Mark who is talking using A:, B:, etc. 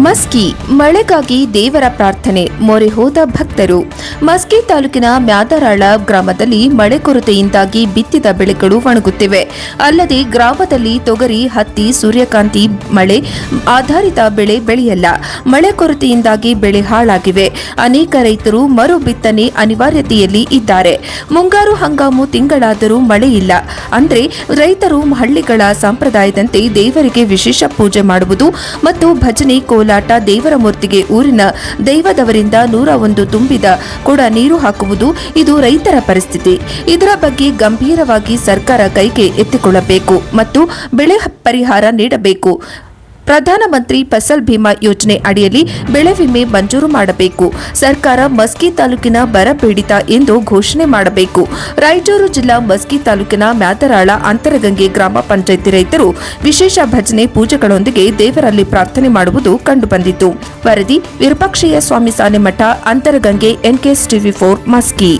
A: ಮಸ್ಕಿ ಮಳೆಗಾಗಿ ದೇವರ ಪ್ರಾರ್ಥನೆ ಮೊರೆ ಹೋದ ಭಕ್ತರು. ಮಸ್ಕಿ ತಾಲೂಕಿನ ಮ್ಯಾದರಾಳ ಗ್ರಾಮದಲ್ಲಿ ಮಳೆ ಕೊರತೆಯಿಂದಾಗಿ ಬಿತ್ತಿದ ಬೆಳೆಗಳು ಒಣಗುತ್ತಿವೆ. ಅಲ್ಲದೆ ಗ್ರಾಮದಲ್ಲಿ ತೊಗರಿ, ಹತ್ತಿ, ಸೂರ್ಯಕಾಂತಿ ಮಳೆ ಆಧಾರಿತ ಬೆಳೆ ಬೆಳೆಯಲ್ಲ. ಮಳೆ ಕೊರತೆಯಿಂದಾಗಿ ಬೆಳೆ ಹಾಳಾಗಿವೆ. ಅನೇಕ ರೈತರು ಮರು ಬಿತ್ತನೆ ಅನಿವಾರ್ಯತೆಯಲ್ಲಿ ಇದ್ದಾರೆ. ಮುಂಗಾರು ಹಂಗಾಮು ತಿಂಗಳಾದರೂ ಮಳೆ ಇಲ್ಲ. ಅಂದ್ರೆ ರೈತರು ಹಳ್ಳಿಗಳ ಸಂಪ್ರದಾಯದಂತೆ ದೇವರಿಗೆ ವಿಶೇಷ ಪೂಜೆ ಮಾಡುವುದು ಮತ್ತು ಭಜನೆ, ಕೋಲಾಟ, ದೇವರ ಮೂರ್ತಿಗೆ ಊರಿನ ದೈವದವರಿಂದ 101 ತುಂಬಿದ ಕೂಡ ನೀರು ಹಾಕುವುದು ಇದು ರೈತರ ಪರಿಸ್ಥಿತಿ. ಇದರ ಬಗ್ಗೆ ಗಂಭೀರವಾಗಿ ಸರ್ಕಾರ ಕೈಗೆ ಎತ್ತಿಕೊಳ್ಳಬೇಕು ಮತ್ತು ಬೆಳೆ ಪರಿಹಾರ ನೀಡಬೇಕು. ಪ್ರಧಾನಮಂತ್ರಿ ಫಸಲ್ ಭೀಮಾ ಯೋಜನೆ ಅಡಿಯಲ್ಲಿ ಬೆಳೆ ವಿಮೆ ಮಂಜೂರು ಮಾಡಬೇಕು. ಸರ್ಕಾರ ಮಸ್ಕಿ ತಾಲೂಕಿನ ಬರ ಪೀಡಿತ ಎಂದು ಘೋಷಣೆ ಮಾಡಬೇಕು. ರಾಯಚೂರು ಜಿಲ್ಲಾ ಮಸ್ಕಿ ತಾಲೂಕಿನ ಮ್ಯಾದರಾಳ ಅಂತರಗಂಗೆ ಗ್ರಾಮ ಪಂಚಾಯಿತಿ ರೈತರು ವಿಶೇಷ ಭಜನೆ ಪೂಜೆಗಳೊಂದಿಗೆ ದೇವರಲ್ಲಿ ಪ್ರಾರ್ಥನೆ ಮಾಡುವುದು ಕಂಡುಬಂದಿತು. ವರದಿ ವಿರೂಪಾಕ್ಷಯ್ಯ ಸ್ವಾಮಿ ಸಾನೆಮಠ, ಅಂತರಗಂಗೆ, NKS TV4 ಮಸ್ಕಿ.